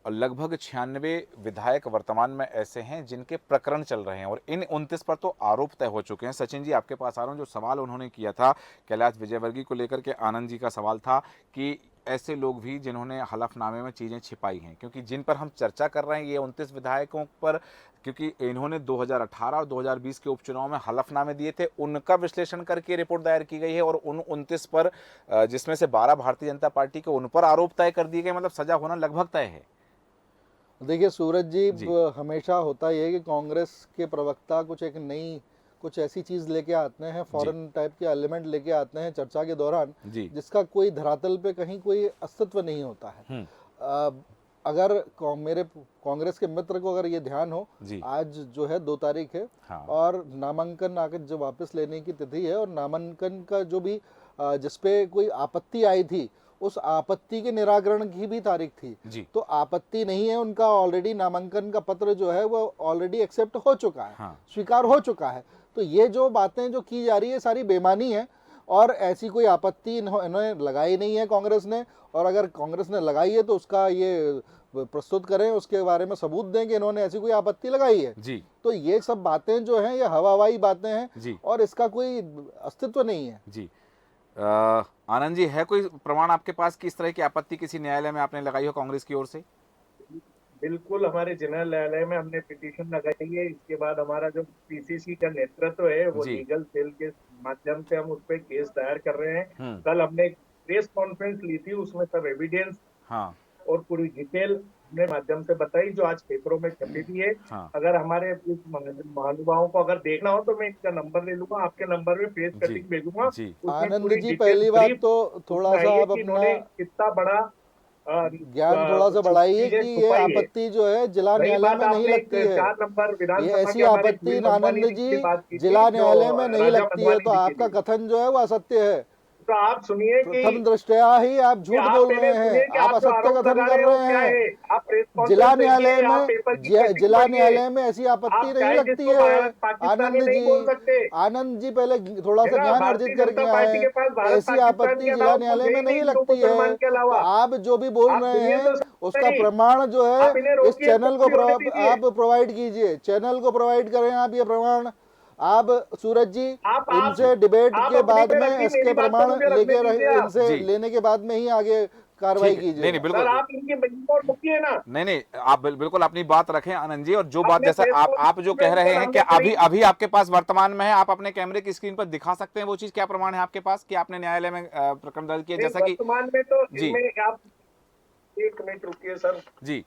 Speaker 1: लगभग 96 विधायक वर्तमान में ऐसे हैं जिनके प्रकरण चल रहे हैं और इन 29 पर तो आरोप तय हो चुके हैं। सचिन जी आपके पास आ रहा हूं। जो सवाल उन्होंने किया था कैलाश विजयवर्गीय को लेकर के, आनंद जी का सवाल था कि ऐसे लोग भी जिन्होंने हलफनामे में चीज़ें छिपाई हैं, क्योंकि जिन पर हम चर्चा कर रहे हैं ये 29 विधायकों पर, क्योंकि इन्होंने 2018 और 2020 के उपचुनाव में हलफनामे दिए थे, उनका विश्लेषण करके रिपोर्ट दायर की गई है और उन 29 पर जिसमें से 12 भारतीय जनता पार्टी के, उन पर आरोप तय कर दिए गए, मतलब सजा होना लगभग तय है।
Speaker 3: देखिए सूरज जी,
Speaker 1: जी।
Speaker 3: हमेशा होता ये है कि कांग्रेस के प्रवक्ता कुछ ऐसी चीज लेके आते हैं, फॉरेन टाइप के एलिमेंट लेके आते हैं चर्चा के दौरान,
Speaker 1: जी।
Speaker 3: जिसका कोई धरातल पे कहीं कोई अस्तित्व नहीं होता है। अगर मेरे कांग्रेस के मित्र को अगर ये ध्यान हो,
Speaker 1: जी।
Speaker 3: आज जो है 2 तारीख है,
Speaker 1: हाँ।
Speaker 3: और नामांकन आगे जो वापस लेने की तिथि है, और नामांकन का जो भी जिसपे कोई आपत्ति आई थी, उस आपत्ति के निराकरण की भी तारीख थी।
Speaker 1: जी।
Speaker 3: तो आपत्ति नहीं है, उनका ऑलरेडी नामांकन का पत्र जो है वो ऑलरेडी एक्सेप्ट हो चुका है।
Speaker 1: हाँ।
Speaker 3: स्वीकार हो चुका है। तो ये जो बातें जो की जा रही है सारी बेमानी है, और ऐसी कोई आपत्ति इन्होंने लगाई नहीं है कांग्रेस ने, और अगर कांग्रेस ने लगाई है तो उसका ये प्रस्तुत करें, उसके बारे में सबूत दें कि इन्होंने ऐसी कोई आपत्ति लगाई है।
Speaker 1: जी।
Speaker 3: तो ये सब बातें जो हैं ये हवाई बातें हैं,
Speaker 1: जी।
Speaker 3: और इसका कोई अस्तित्व नहीं है।
Speaker 1: जी। आनंद जी, है कोई प्रमाण आपके पास कि इस तरह की आपत्ति किसी न्यायालय में आपने लगाई हो कांग्रेस की ओर से?
Speaker 2: बिल्कुल, हमारे जिला न्यायालय में हमने पिटीशन लगाई है। इसके बाद हमारा जो पीसीसी का नेतृत्व है वो
Speaker 1: जी।
Speaker 2: लीगल सेल के माध्यम से हम उस पर केस दायर कर रहे हैं।
Speaker 1: हम्म।
Speaker 2: कल हमने एक प्रेस कॉन्फ्रेंस ली थी, उसमें सब एविडेंस
Speaker 1: हाँ।
Speaker 2: और पूरी डिटेल अपने माध्यम से बताई, जो आज पेपरों में छपी भी है।
Speaker 1: हाँ।
Speaker 2: अगर हमारे इस महानुभावों को अगर देखना हो तो मैं इसका नंबर ले लूंगा, आपके नंबर में पेज
Speaker 1: जी।
Speaker 2: कटिंग भेजूंगा।
Speaker 1: जी।
Speaker 2: उसमें
Speaker 3: आनंद
Speaker 2: पूरी
Speaker 3: जी,
Speaker 2: डिटेल
Speaker 3: पहली बात
Speaker 2: brief
Speaker 3: तो थोड़ा
Speaker 2: उसमें
Speaker 3: सा
Speaker 2: आई है
Speaker 3: आप
Speaker 2: कि इन्होंने
Speaker 3: अपना
Speaker 2: कितना बड़ा
Speaker 3: ज्ञान थोड़ा सा बढ़ाइए कि
Speaker 2: चीजें
Speaker 3: ये
Speaker 2: छुपाई है।
Speaker 3: आपत्ति जो है जिला
Speaker 2: रही
Speaker 3: न्यायालय
Speaker 2: बात
Speaker 3: में नहीं
Speaker 2: आपने
Speaker 3: लगती है।
Speaker 2: 4 नंबर
Speaker 3: ये
Speaker 2: विधानसभा
Speaker 3: ऐसी
Speaker 2: के हमारे
Speaker 3: आपत्ति
Speaker 2: जुबिन अंबानी
Speaker 3: आनंद
Speaker 2: जी की बात की
Speaker 3: जी
Speaker 2: थी,
Speaker 3: जिला
Speaker 2: जो
Speaker 3: न्यायालय में नहीं
Speaker 2: राजा
Speaker 3: लगती है, तो
Speaker 2: मनवानी जी के
Speaker 3: आपका
Speaker 2: लिए।
Speaker 3: कथन जो है वो असत्य है।
Speaker 2: तो आप सुनिए कि
Speaker 3: प्रथम दृष्टया ही आप झूठ
Speaker 2: आप
Speaker 3: बोल
Speaker 2: पहले
Speaker 3: रहे
Speaker 2: सुनिए
Speaker 3: हैं,
Speaker 2: कि
Speaker 3: आप
Speaker 2: आप जो
Speaker 3: असत्य
Speaker 2: आरोप
Speaker 3: कथन
Speaker 2: लगा
Speaker 3: कर
Speaker 2: रहे हो
Speaker 3: रहे
Speaker 2: क्या
Speaker 3: हैं।
Speaker 2: है। आप प्रेस
Speaker 3: जिला
Speaker 2: कॉन्फ्रेंस
Speaker 3: न्यायालय
Speaker 2: देखिए, आप
Speaker 3: में
Speaker 2: पेपर की कटिंग
Speaker 3: जिला
Speaker 2: पढ़िए।
Speaker 3: न्यायालय में ऐसी आपत्ति
Speaker 2: आप
Speaker 3: नहीं
Speaker 2: चाहे
Speaker 3: लगती
Speaker 2: जिसको
Speaker 3: है।
Speaker 2: पाकिस्तानी
Speaker 3: आनंद
Speaker 2: नहीं बोल
Speaker 3: जी,
Speaker 2: सकते,
Speaker 3: आनंद जी पहले थोड़ा
Speaker 2: है
Speaker 3: सा
Speaker 2: ना।
Speaker 3: ज्ञान
Speaker 2: भारतीय
Speaker 3: अर्जित करके
Speaker 2: जनता पार्टी
Speaker 3: आए।
Speaker 2: के पास भारत
Speaker 3: ऐसी
Speaker 2: पाकिस्तान
Speaker 3: आपत्ति
Speaker 2: के
Speaker 3: जिला
Speaker 2: अलावा
Speaker 3: न्यायालय
Speaker 2: कुछ
Speaker 3: में
Speaker 2: है ही
Speaker 3: नहीं
Speaker 2: नहीं, हिंदू
Speaker 3: लगती है।
Speaker 2: मुसलमान के
Speaker 3: तो
Speaker 2: अलावा।
Speaker 3: आप जो भी बोल
Speaker 2: आप
Speaker 3: रहे
Speaker 2: सुनिए
Speaker 3: हैं
Speaker 2: तो
Speaker 3: उसका
Speaker 2: सही।
Speaker 3: प्रमाण जो है
Speaker 2: आप इन्हें
Speaker 3: इस
Speaker 2: रोकिए,
Speaker 3: चैनल को
Speaker 2: पूरी होने दीजिए।
Speaker 3: आप प्रोवाइड कीजिए, चैनल को प्रोवाइड करें आप ये प्रमाण। आप सूरज जी
Speaker 2: आप
Speaker 3: इनसे डिबेट
Speaker 2: आप
Speaker 3: के
Speaker 2: अपनी
Speaker 3: बाद
Speaker 2: पे
Speaker 3: में
Speaker 2: रखिए,
Speaker 3: इसके
Speaker 2: मेरी बात तो
Speaker 3: प्रमाण
Speaker 2: मुझे रखने
Speaker 3: लेके
Speaker 2: दीजिए आप।
Speaker 3: इनसे
Speaker 1: जी।
Speaker 3: लेने के बाद में ही आगे कार्रवाई
Speaker 1: ठीक है। नहीं
Speaker 3: कीजिएगा।
Speaker 1: नहीं, बिल्कुल।
Speaker 2: सर आप इनकी बिल्कुल रुकिए ना।
Speaker 1: नहीं नहीं, आप बिल्कुल अपनी बात रखें आनंद जी, और जो बात
Speaker 2: आपने
Speaker 1: जैसा
Speaker 2: प्रेस
Speaker 1: आप जो कह रहे
Speaker 2: कॉन्फ्रेंस
Speaker 1: हैं कि
Speaker 2: हमने
Speaker 1: अभी
Speaker 2: करी।
Speaker 1: अभी आपके पास वर्तमान में है, आप अपने कैमरे की स्क्रीन पर दिखा सकते हैं वो चीज, क्या प्रमाण है आपके पास कि आपने न्यायालय में प्रकरण दर्ज किया,
Speaker 2: नहीं,
Speaker 1: जैसा कि?
Speaker 2: वर्तमान में तो
Speaker 1: जी।
Speaker 2: इनमें आप 1 मिनट रुकिए सर,
Speaker 1: जी।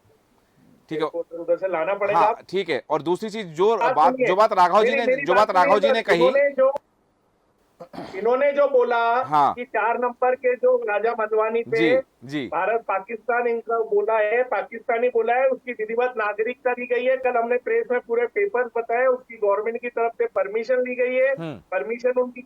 Speaker 1: ठीक है।
Speaker 2: उधर से लाना पड़ेगा।
Speaker 1: हाँ ठीक है। और दूसरी चीज
Speaker 2: बात सुनिए।
Speaker 1: जो बात राघव जी ने
Speaker 2: मेरी
Speaker 1: जो बात
Speaker 2: सुनिए
Speaker 1: राघव जी
Speaker 2: सर,
Speaker 1: ने कही।
Speaker 2: इन्होंने जो बोला
Speaker 1: हाँ।
Speaker 2: कि 4 नंबर के जो राजा मधवानी पे
Speaker 1: जी। जी।
Speaker 2: भारत पाकिस्तान इनका बोला है, पाकिस्तानी बोला है, उसकी विधिवत नागरिकता दी गई है। कल हमने प्रेस में पूरे पेपर बताए, उसकी गवर्नमेंट की तरफ से परमिशन ली गई है। परमिशन उनकी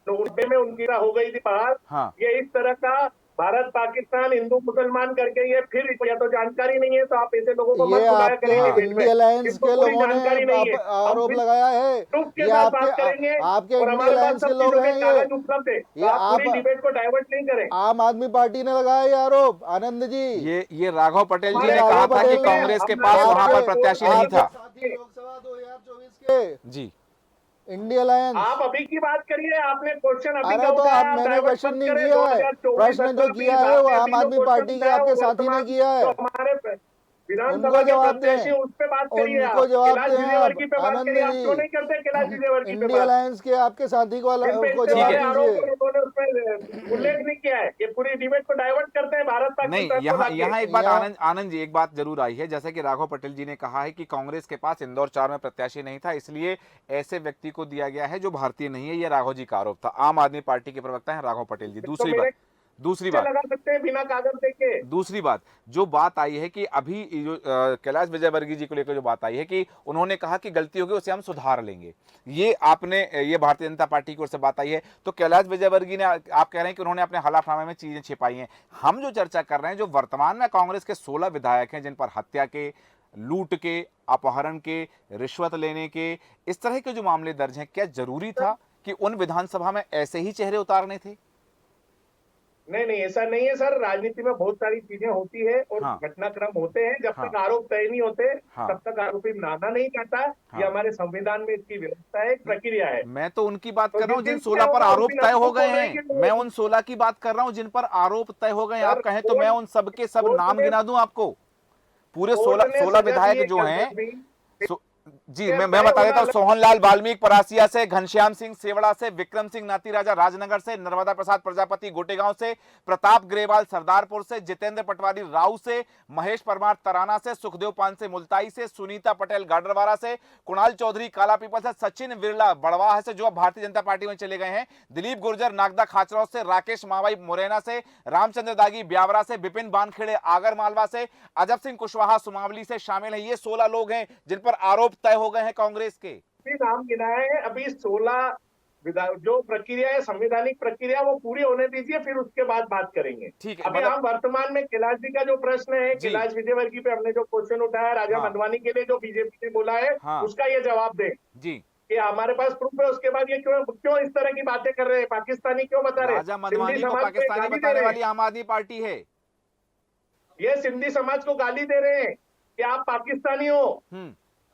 Speaker 2: नोटे में उनकी हो गई थी बाहर।
Speaker 1: हाँ।
Speaker 2: ये इस तरह का भारत पाकिस्तान हिंदू मुसलमान करके ये फिर या तो जानकारी नहीं है, तो आप ऐसे लोगों को मत
Speaker 3: ये
Speaker 2: बुलाया करेंगे
Speaker 3: आपके
Speaker 2: बीच में,
Speaker 3: इंडिया अलायंस
Speaker 2: जिसको
Speaker 3: के
Speaker 2: पूरी
Speaker 3: लोगों
Speaker 2: जानकारी
Speaker 3: ने
Speaker 2: नहीं है। हम
Speaker 3: आरोप
Speaker 2: फिर
Speaker 3: लगाया है।
Speaker 2: प्रूफ के
Speaker 3: ये
Speaker 2: साथ बात
Speaker 3: आपके
Speaker 2: करेंगे
Speaker 3: आपके
Speaker 2: और
Speaker 3: इंडिया
Speaker 2: हमारे पास
Speaker 3: अलायंस
Speaker 2: सब
Speaker 3: के लोग
Speaker 2: चीजों के
Speaker 3: हैं।
Speaker 2: कागज उपलब्ध है, तो
Speaker 3: ये
Speaker 2: आप पूरी
Speaker 3: आप
Speaker 2: डिबेट को डाइवर्ट नहीं करें।
Speaker 3: आम आदमी पार्टी ने लगाया ये आरोप आनंद जी।
Speaker 1: ये राघव पटेल जी
Speaker 2: हमारे
Speaker 1: ने कहा
Speaker 3: राघव
Speaker 1: था कि
Speaker 3: पटेल ने
Speaker 1: कांग्रेस के
Speaker 2: हमारे
Speaker 1: पास वहां पर
Speaker 2: आपके-
Speaker 1: प्रत्याशी नहीं था।
Speaker 3: साथी लोकसभा 2024 के
Speaker 1: जी।
Speaker 3: India alliance.
Speaker 2: आप अभी की बात करिए, आपने क्वेश्चन अभी
Speaker 3: अरे
Speaker 2: का
Speaker 3: तो
Speaker 2: उठाया,
Speaker 3: आप
Speaker 2: आप
Speaker 3: मैंने
Speaker 2: डाइवर्ट
Speaker 3: क्वेश्चन
Speaker 2: मत
Speaker 3: नहीं
Speaker 2: करें।
Speaker 3: किया है,
Speaker 2: 2024
Speaker 3: प्रश्न जो
Speaker 2: 20
Speaker 3: किया है वो
Speaker 2: आपने
Speaker 3: आम
Speaker 2: अभी
Speaker 3: आदमी
Speaker 2: जो
Speaker 3: पार्टी
Speaker 2: क्वेश्चन
Speaker 3: के
Speaker 2: उठाया,
Speaker 3: आपके
Speaker 2: वो
Speaker 3: साथी ने
Speaker 2: वर्तमान
Speaker 3: किया है।
Speaker 2: जो हमारे विधानसभा
Speaker 3: उनको
Speaker 2: के
Speaker 3: जवाब
Speaker 2: प्रत्याशी
Speaker 3: दें,
Speaker 2: उस पे बात करिए।
Speaker 3: उनको
Speaker 2: आप
Speaker 3: जवाब
Speaker 2: कैलाश
Speaker 3: दें आप
Speaker 2: विजयवर्गीय पे बात
Speaker 3: आनंद
Speaker 2: करिए। आप क्यों
Speaker 3: जी।
Speaker 2: नहीं करते कैलाश विजयवर्गीय पे
Speaker 3: इंडिया
Speaker 2: बात?
Speaker 3: अलायंस के आपके साथी को
Speaker 2: जिन पे इतने
Speaker 3: जवाब
Speaker 2: बड़े आरोप
Speaker 3: दीजिए।
Speaker 2: हैं, उन्होंने उसमें उल्लेख नहीं किया है। ये पूरी डिबेट को डाइवर्ट करते हैं भारत
Speaker 1: नहीं,
Speaker 2: पाकिस्तान को लाके।
Speaker 1: यहाँ एक बात
Speaker 3: यहाँ-
Speaker 1: आनंद जी, एक बात जरूर आई है, जैसा कि राघव पटेल जी ने कहा है कि कांग्रेस के पास इंदौर 4 में प्रत्याशी नहीं था, इसलिए ऐसे व्यक्ति को दिया गया है जो भारतीय नहीं है। ये राघव जी का आरोप था। आम आदमी पार्टी के प्रवक्ता हैं राघव पटेल जी। दूसरी बात
Speaker 2: लगा सकते हैं बिना कागज देके।
Speaker 1: दूसरी बात जो बात आई है कि अभी जो कैलाश विजयवर्गीय जी को लेकर जो बात आई है कि उन्होंने कहा कि गलती होगी उसे हम सुधार लेंगे, ये भारतीय जनता पार्टी की ओर से बात आई है। तो कैलाश विजयवर्गीय ने, आप कह रहे हैं कि उन्होंने अपने हलफनामे में चीजें छिपाई हैं। हम जो चर्चा कर रहे हैं, जो वर्तमान में कांग्रेस के 16 विधायक हैं जिन पर हत्या के, लूट के, अपहरण के, रिश्वत लेने के, इस तरह के जो मामले दर्ज हैं, क्या जरूरी था कि उन विधानसभा में ऐसे ही चेहरे उतारने थे?
Speaker 2: नहीं नहीं, ऐसा नहीं है सर। राजनीति में बहुत सारी चीजें होती है और
Speaker 1: हाँ।
Speaker 2: घटनाक्रम होते हैं। जब
Speaker 1: हाँ।
Speaker 2: तक आरोप तय नहीं होते
Speaker 1: हाँ।
Speaker 2: तब तक आरोपी नाना नहीं कहता।
Speaker 1: हाँ।
Speaker 2: ये हमारे संविधान में इसकी व्यवस्था है, एक प्रक्रिया है।
Speaker 1: मैं तो उनकी बात
Speaker 2: तो
Speaker 1: कर रहा हूँ
Speaker 2: जिस
Speaker 1: जिन
Speaker 2: दिन
Speaker 1: 16
Speaker 2: तय
Speaker 1: पर
Speaker 2: होगा उस
Speaker 1: आरोप
Speaker 2: दिन
Speaker 1: तय
Speaker 2: हम
Speaker 1: हो
Speaker 2: लोग
Speaker 1: गए
Speaker 2: बोल रहे हैं
Speaker 1: हैं।
Speaker 2: कि
Speaker 1: मैं उन 16 की बात कर रहा हूँ जिन पर आरोप तय हो गए हैं। आप
Speaker 2: सर,
Speaker 1: कहें तो मैं उन सब के सब
Speaker 2: कोर्ट
Speaker 1: नाम
Speaker 2: ने
Speaker 1: गिना दूं आपको। पूरे
Speaker 2: कोर्ट
Speaker 1: 16
Speaker 2: ने
Speaker 1: 16
Speaker 2: सजा दी
Speaker 1: विधायक
Speaker 2: है
Speaker 1: जो
Speaker 2: कल
Speaker 1: हैं।
Speaker 2: तक भी।
Speaker 1: जी मैं बता देता हूँ। सोहनलाल वाल्मीकि परासिया से, घनश्याम सिंह सेवड़ा से, विक्रम सिंह नाती राजा राजनगर से, नर्मदा प्रसाद प्रजापति गोटेगांव से, प्रताप ग्रेवाल सरदारपुर से, जितेंद्र पटवारी राव से, महेश परमार तराना से, सुखदेव पानसे मुल्ताई से, सुनीता पटेल गाडरवारा से, कुणाल चौधरी कालापीपल से, सचिन बिरला बड़वाह से जो अब भारतीय जनता पार्टी में चले गए हैं, दिलीप गुर्जर नागदा खाचरौद से, राकेश मावाई मुरैना से, रामचंद्र दागी ब्यावरा से, विपिन बानखेड़े आगर मालवा से, अजब सिंह कुशवाहा सुमावली से शामिल है। ये 16 लोग हैं जिन पर आरोप तय हो गए हैं कांग्रेस के।
Speaker 2: नाम गिनाए हैं। अभी 16 जो प्रक्रिया है, संवैधानिक प्रक्रिया, वो पूरी होने दीजिए, फिर उसके बाद बात करेंगे।
Speaker 1: ठीक है,
Speaker 2: अभी
Speaker 1: मतलब
Speaker 2: हम वर्तमान में कैलाश जी का जो प्रश्न है,
Speaker 1: जी।
Speaker 2: कैलाश विजयवर्गीय पे हमने जो क्वेश्चन उठाया, राजा
Speaker 1: हाँ।
Speaker 2: मंडवानी के लिए जो बीजेपी ने बोला है,
Speaker 1: हाँ।
Speaker 2: उसका ये जवाब दें
Speaker 1: जी।
Speaker 2: कि हमारे पास प्रूफ है। उसके बाद ये क्यों क्यों इस तरह की बातें कर रहे हैं? पाकिस्तानी क्यों बता रहे हैं?
Speaker 1: राजा
Speaker 2: सिंधी
Speaker 1: मनवानी को
Speaker 2: समाज को
Speaker 1: पाकिस्तानी
Speaker 2: गाली दे
Speaker 1: बताने
Speaker 2: रहे हैं।
Speaker 1: वाली आम आदमी पार्टी है।
Speaker 2: ये सिंधी समाज को गाली दे रहे हैं कि आप पाकिस्तानी हो।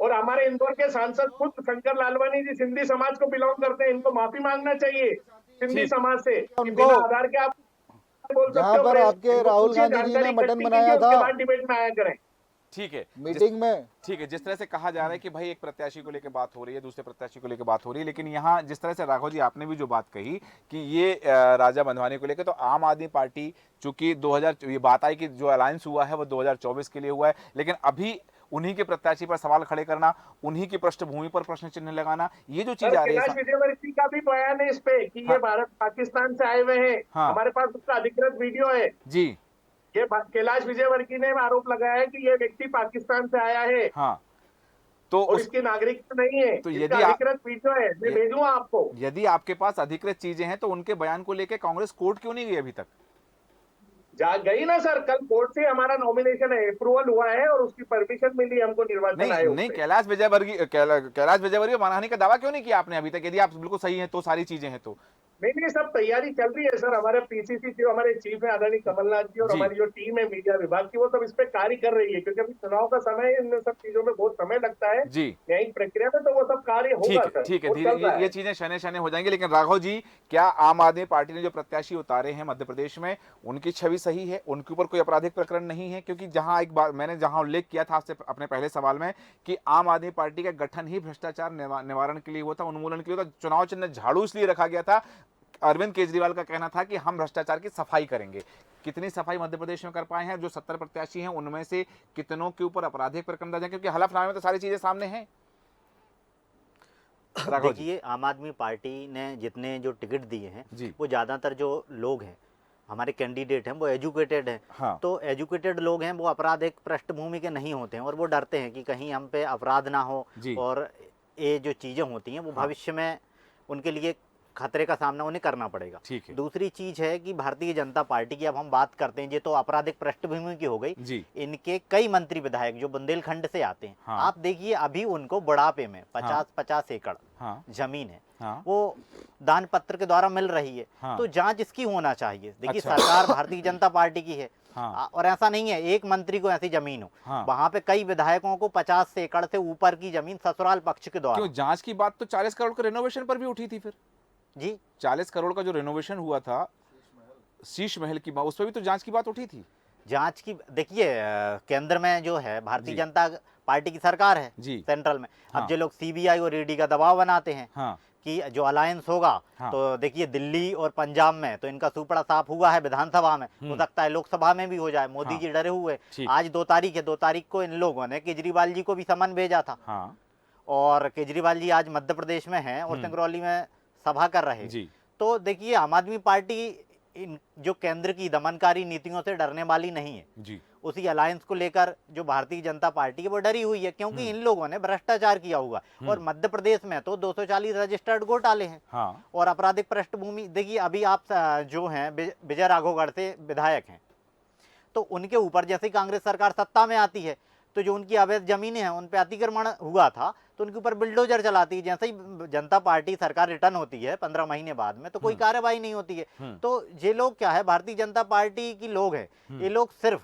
Speaker 2: और हमारे इंदौर के सांसद खुद शंकर लालवानी जी सिंधी समाज को बिलोंग करते हैं। इनको माफी मांगना चाहिए सिंधी
Speaker 1: ठीक।
Speaker 2: समाज से कि
Speaker 3: उनको
Speaker 2: बिना आधार के आप बोल सकते
Speaker 3: जहां
Speaker 2: हो।
Speaker 3: पर
Speaker 2: प्रेस
Speaker 3: आपके
Speaker 2: इनको
Speaker 3: राहुल
Speaker 2: पूछिए,
Speaker 3: गांधी जी ने
Speaker 2: जानकारी
Speaker 3: मटन
Speaker 2: इकट्ठी
Speaker 3: बनाया
Speaker 2: कीजिए, उसके
Speaker 3: था
Speaker 2: बाद डिबेट में आया करें।
Speaker 1: ठीक है।
Speaker 3: मीटिंग में।
Speaker 1: ठीक है, जिस तरह से कहा जा रहा है कि भाई एक प्रत्याशी को लेकर बात हो रही है, दूसरे प्रत्याशी को लेकर बात हो रही है, लेकिन यहाँ जिस तरह से राघव जी आपने भी जो बात कही कि ये राजा बंधवानी को लेकर, तो आम आदमी पार्टी चूंकि 2000 ये बात आई कि जो अलायंस हुआ है वो 2024 के लिए हुआ है, लेकिन अभी उन्हीं के प्रत्याशी पर सवाल खड़े करना, उन्हीं की पृष्ठभूमि पर प्रश्न चिन्ह लगाना, ये जो चीज आ रही है।
Speaker 2: कैलाश विजयवर्गीय का भी बयान है इस पे कि ये भारत पाकिस्तान से आए हुए हैं।
Speaker 1: हाँ।
Speaker 2: हमारे पास उसका अधिकृत वीडियो है।
Speaker 1: जी।
Speaker 2: ये कैलाश विजयवर्गीय ने आरोप लगाया है कि ये व्यक्ति पाकिस्तान से आया है।
Speaker 1: हाँ। तो
Speaker 2: और इसकी नागरिकता नहीं है।
Speaker 1: तो
Speaker 2: इसका
Speaker 1: यदि
Speaker 2: अधिकृत वीडियो है, मैं भेजूंगा आपको।
Speaker 1: यदि आपके पास अधिकृत चीजें हैं तो उनके बयान को लेकर कांग्रेस कोर्ट क्यों नहीं गई अभी तक?
Speaker 2: जा गई ना सर, कल कोर्ट से हमारा नॉमिनेशन है, अप्रूवल हुआ है और उसकी परमिशन मिली हमको निर्वाचन आयोग
Speaker 1: नहीं,
Speaker 2: से।
Speaker 1: कैलाश विजयवर्गीय मानहानि का दावा क्यों नहीं किया आपने अभी तक? यदि आप बिल्कुल सही हैं तो, सारी चीजें हैं तो।
Speaker 2: नहीं, सब तैयारी चल रही है सर। हमारे पीसीसी जो हमारे चीफ है आदरणीय कमलनाथ जी, और
Speaker 1: जी।
Speaker 2: हमारी जो टीम है मीडिया विभाग की, वो सब इस पे कार्य कर रही है। क्योंकि अभी चुनाव का समय है, इन सब चीजों में बहुत समय लगता है
Speaker 1: जी।
Speaker 2: न्यायिक प्रक्रिया में, तो वो सब कार्य होगा सर।
Speaker 1: ठीक है,
Speaker 2: वो चल रहा
Speaker 1: धीरे ये चीजें शने शने हो जाएंगी। लेकिन राघव जी, क्या आम आदमी पार्टी ने जो प्रत्याशी उतारे हैं मध्य प्रदेश में, उनकी छवि सही है? उनके ऊपर कोई आपराधिक प्रकरण नहीं है? क्योंकि जहां एक बार मैंने उल्लेख किया था आपसे अपने पहले सवाल में कि आम आदमी पार्टी का गठन ही भ्रष्टाचार निवारण के लिए हुआ था, उन्मूलन के लिए हुआ था। चुनाव चिन्ह झाड़ू इसलिए रखा गया था, अरविंद केजरीवाल का कहना था कि हम भ्रष्टाचार की सफाई करेंगे। कितनी सफाई मध्य प्रदेश में कर पाए हैं? जो 70 प्रत्याशी हैं उनमें से कितनों के ऊपर आपराधिक प्रकरण दर्ज है? क्योंकि हलफनामे में तो सारी चीजें सामने हैं।
Speaker 4: देखिए, आम आदमी पार्टी ने जितने जो टिकट दिए हैं वो ज़्यादातर जो लोग हैं, हमारे कैंडिडेट हैं, वो एजुकेटेड हैं।
Speaker 1: हाँ।
Speaker 4: तो एजुकेटेड लोग हैं, वो अपराधिक पृष्ठभूमि के नहीं होते हैं और वो डरते हैं कि कहीं हम पे अपराध ना हो, और ये जो चीज़ें होती हैं वो भविष्य में उनके लिए खतरे का सामना उन्हें करना पड़ेगा।
Speaker 1: ठीक है।
Speaker 4: दूसरी चीज है कि भारतीय जनता पार्टी की अब हम बात करते हैं, ये तो आपराधिक पृष्ठभूमि की हो गई
Speaker 1: जी।
Speaker 4: इनके कई मंत्री विधायक जो बुंदेलखंड से आते हैं,
Speaker 1: हाँ।
Speaker 4: आप देखिए अभी उनको बुढ़ापे में 50 एकड़
Speaker 1: हाँ।
Speaker 4: जमीन है,
Speaker 1: हाँ।
Speaker 4: वो दान पत्र के द्वारा मिल रही है।
Speaker 1: हाँ।
Speaker 4: तो जांच इसकी होना चाहिए। देखिए,
Speaker 1: अच्छा।
Speaker 4: सरकार भारतीय जनता पार्टी की है।
Speaker 1: हाँ।
Speaker 4: और ऐसा नहीं है एक मंत्री को ऐसी जमीन हो।
Speaker 1: हाँ।
Speaker 4: वहां पे कई विधायकों को 50 एकड़ से ऊपर की जमीन ससुराल पक्ष के द्वारा।
Speaker 1: क्यों? जांच की बात तो 40 करोड़ के रेनोवेशन पर भी उठी थी। फिर
Speaker 4: जी,
Speaker 1: 40 करोड़ का जो रेनोवेशन हुआ था शीश महल की बात, उस पर भी तो जांच की बात उठी थी।
Speaker 4: जांच की देखिए, केंद्र में जो है भारतीय
Speaker 1: जी।
Speaker 4: जनता पार्टी की सरकार है
Speaker 1: जी।
Speaker 4: सेंट्रल में।
Speaker 1: हाँ।
Speaker 4: अब जो लोग सीबीआई और ईडी का दबाव बनाते हैं
Speaker 1: हाँ।
Speaker 4: कि जो अलायंस होगा,
Speaker 1: हाँ।
Speaker 4: तो देखिए दिल्ली और पंजाब में तो इनका सुपड़ा साफ हुआ है विधानसभा में, हो सकता है लोकसभा में भी हो जाए। मोदी
Speaker 1: हाँ।
Speaker 4: जी डरे हुए।
Speaker 1: ठीक।
Speaker 4: आज 2 तारीख है, 2 तारीख को इन लोगों ने केजरीवाल जी को भी समन भेजा था।
Speaker 1: हाँ।
Speaker 4: और केजरीवाल जी आज मध्य प्रदेश में हैं और सिंगरौली में सभा कर रहे हैं।
Speaker 1: जी।
Speaker 4: तो देखिए, आम आदमी पार्टी इन जो केंद्र की दमनकारी नीतियों से डरने वाली नहीं है।
Speaker 1: जी।
Speaker 4: उसी अलायंस को लेकर जो भारतीय जनता पार्टी है वो डरी हुई है, क्योंकि इन लोगों ने भ्रष्टाचार किया हुआ। और मध्य प्रदेश में तो 240 रजिस्टर्ड घोटाले हैं।
Speaker 1: हाँ।
Speaker 4: और आपराधिक पृष्ठभूमि देखिए, अभी आप जो हैं विजय राघवगढ़ से विधायक हैं, तो उनके ऊपर जैसे कांग्रेस सरकार सत्ता में आती है तो जो उनकी अवैध जमीनें हैं उन पर अतिक्रमण हुआ था, तो उनके ऊपर बिल्डोजर चलाती है। जैसे ही जनता पार्टी सरकार रिटर्न होती है 15 महीने बाद में, तो कोई कार्रवाई नहीं होती है। तो ये लोग क्या है, भारतीय जनता पार्टी की लोग हैं, ये लोग सिर्फ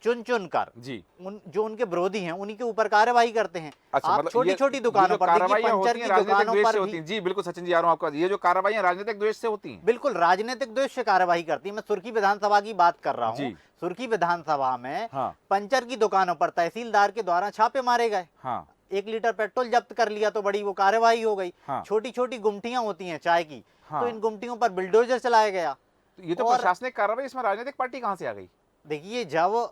Speaker 4: चुन चुन कर
Speaker 1: जी
Speaker 4: जो उनके विरोधी हैं उन्हीं के ऊपर कार्रवाई करते हैं।
Speaker 1: अच्छा,
Speaker 4: आप
Speaker 1: मतलब
Speaker 4: छोटी छोटी दुकानों पर देखिए,
Speaker 1: कार्रवाइयां
Speaker 4: पंचर
Speaker 1: होती
Speaker 4: की
Speaker 1: हैं राजनीतिक
Speaker 4: दुकानों
Speaker 1: द्वेष
Speaker 4: पर
Speaker 1: से
Speaker 4: भी
Speaker 1: होती हैं। जी बिल्कुल सचिन जी, आ रहा हूं आपका, ये जो कार्रवाइयां राजनीतिक द्वेष से होती हैं।
Speaker 4: बिल्कुल राजनीतिक द्वेष से कार्रवाई करती है। मैं सुर्खी विधानसभा की बात कर रहा
Speaker 1: जी।
Speaker 4: हूँ। सुर्खी विधानसभा में
Speaker 1: हाँ।
Speaker 4: पंचर की दुकानों पर तहसीलदार के द्वारा छापे मारे गए।
Speaker 1: हाँ
Speaker 4: 1 लीटर पेट्रोल जब्त कर लिया तो बड़ी वो कार्रवाई हो गई।
Speaker 1: हाँ।
Speaker 4: छोटी छोटी गुमटियां होती हैं चाय की,
Speaker 1: हाँ।
Speaker 4: तो इन गुमटियों पर बिल्डोजर चलाया गया।
Speaker 1: तो ये तो
Speaker 4: और-
Speaker 1: प्रशासनिक कार्रवाई, इसमें राजनीतिक पार्टी कहां से आ गई?
Speaker 4: देखिए, जब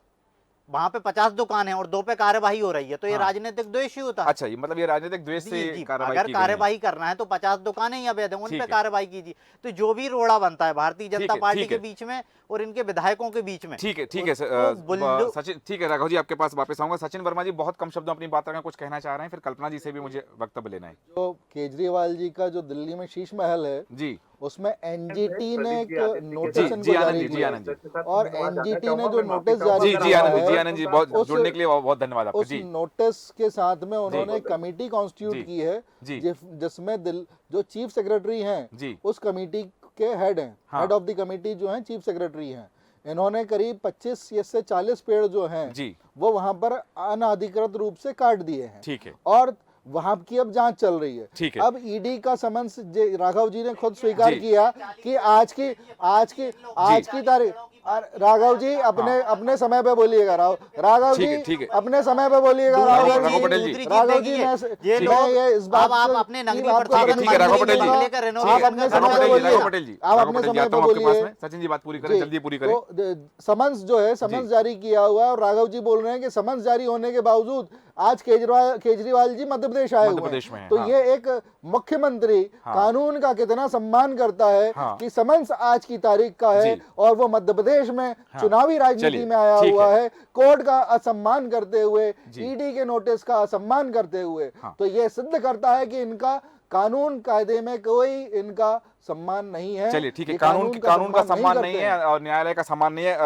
Speaker 4: वहां पे 50 दुकान है और 2 पे कार्रवाई हो रही है, तो ये
Speaker 1: हाँ।
Speaker 4: राजनीतिक द्वेष ही होता है।
Speaker 1: अच्छा, ये मतलब ये राजनीतिक द्वेष
Speaker 4: जी,
Speaker 1: से
Speaker 4: जी,
Speaker 1: कार्रवाई
Speaker 4: अगर
Speaker 1: की गई है।
Speaker 4: कार्रवाई करना है तो 50 दुकानें ही अवैध हैं, उन
Speaker 1: ठीक
Speaker 4: पे
Speaker 1: है।
Speaker 4: कार्रवाई कीजिए। तो जो भी रोड़ा बनता है भारतीय
Speaker 1: ठीक
Speaker 4: जनता
Speaker 1: है,
Speaker 4: पार्टी
Speaker 1: ठीक
Speaker 4: के
Speaker 1: है।
Speaker 4: बीच में और इनके विधायकों के बीच में,
Speaker 1: ठीक है, ठीक है
Speaker 4: उसको
Speaker 1: सचिन, ठीक है राघव जी, आपके पास वापस आऊंगा। सचिन वर्मा जी बहुत कम शब्दों में अपनी बात रखना, कुछ कहना चाह रहे हैं, फिर कल्पना जी से भी मुझे वक्तव्य लेना है।
Speaker 3: जो केजरीवाल जी का जो दिल्ली में शीश महल है,
Speaker 1: जी
Speaker 3: उसमें एनजीटी ने एक नोटिस
Speaker 1: जी,
Speaker 3: इनको
Speaker 1: जी, आनंद
Speaker 3: जारी
Speaker 1: जी, जी,
Speaker 3: किया।
Speaker 1: आनंद जी।
Speaker 3: और एनजीटी ने जो नोटिस जारी
Speaker 1: जी जी
Speaker 3: किया
Speaker 1: आनंद जी, जी
Speaker 3: है,
Speaker 1: आनंद जी, बहुत
Speaker 3: उस-
Speaker 1: जुड़ने के लिए बहुत धन्यवाद आपका।
Speaker 3: उस
Speaker 1: जी
Speaker 3: नोटिस के साथ में उन्होंने कमेटी कॉन्स्टिट्यूट
Speaker 1: जी,
Speaker 3: की है,
Speaker 1: जी।
Speaker 3: जिसमें जो चीफ सेक्रेटरी हैं
Speaker 1: जी
Speaker 3: उस कमेटी के हेड हैं,
Speaker 1: हाँ।
Speaker 3: हेड ऑफ द कमेटी जो हैं चीफ सेक्रेटरी हैं। इन्होंने करीब 25 या से 40 पेड़ जो हैं
Speaker 1: जी
Speaker 3: वो वहां पर अनाधिकृत रूप से काट दिए हैं,
Speaker 1: ठीक है,
Speaker 3: और वहां की अब जांच चल रही है।
Speaker 1: ठीक है।
Speaker 3: अब ईडी का समन्स राघव जी ने खुद स्वीकार
Speaker 1: जी।
Speaker 3: किया कि आज की तारीख। राघव जी अपने समय पे बोलिएगा। राघव
Speaker 1: ठीक है,
Speaker 3: जी
Speaker 1: ठीक है।
Speaker 3: अपने समय पे बोलिएगा।
Speaker 1: राघव पटेल जी।
Speaker 3: राघव जी
Speaker 4: ये
Speaker 3: मैं
Speaker 4: लोग
Speaker 3: ये इस बात
Speaker 4: अब आप
Speaker 3: को-
Speaker 4: अपने
Speaker 3: की
Speaker 4: नगरीय
Speaker 3: आपको
Speaker 4: प्रशासन
Speaker 1: ठीक है, राघव पटेल जी।
Speaker 4: लेकर
Speaker 3: आप
Speaker 4: रेनोवेशन
Speaker 3: अपने
Speaker 4: का
Speaker 3: समय
Speaker 4: काम
Speaker 3: पे
Speaker 4: करिए।
Speaker 3: बोलिए।
Speaker 1: राघव पटेल जी,
Speaker 3: आप
Speaker 1: राघव
Speaker 3: अपने
Speaker 1: पटेल जी,
Speaker 3: समय
Speaker 1: आता
Speaker 3: पे
Speaker 1: हूं आपके पास
Speaker 3: बोलिए।
Speaker 1: में। सचिन जी बात पूरी करें,
Speaker 3: जी,
Speaker 1: जल्दी पूरी करें।
Speaker 3: तो समन्स जो है, समन्स जारी किया हुआ है, और राघव जी बोल रहे हैं कि समन्स जारी होने के बावजूद आज केजरीवाल जी मध्य प्रदेश आए
Speaker 1: मध्य
Speaker 3: हुए
Speaker 1: प्रदेश में
Speaker 3: हैं।
Speaker 1: हैं,
Speaker 3: तो
Speaker 1: हाँ।
Speaker 3: ये एक मुख्यमंत्री
Speaker 1: हाँ।
Speaker 3: कानून का कितना सम्मान करता है
Speaker 1: हाँ।
Speaker 3: कि समन्स आज की तारीख का है
Speaker 1: जी।
Speaker 3: और वो मध्य प्रदेश में चुनावी राजनीति
Speaker 1: चलिए,
Speaker 3: में आया
Speaker 1: ठीक
Speaker 3: हुआ है, कोर्ट का असम्मान करते हुए,
Speaker 1: जी।
Speaker 3: ईडी के नोटिस का असम्मान करते हुए।
Speaker 1: हाँ।
Speaker 3: तो ये सिद्ध करता है कि इनका कानून कायदे में कोई इनका सम्मान नहीं है।
Speaker 1: चलिए ठीक है,
Speaker 3: ये
Speaker 1: कानून का सम्मान नहीं
Speaker 3: करते
Speaker 1: है
Speaker 3: हैं।
Speaker 1: और न्यायालय का सम्मान नहीं है।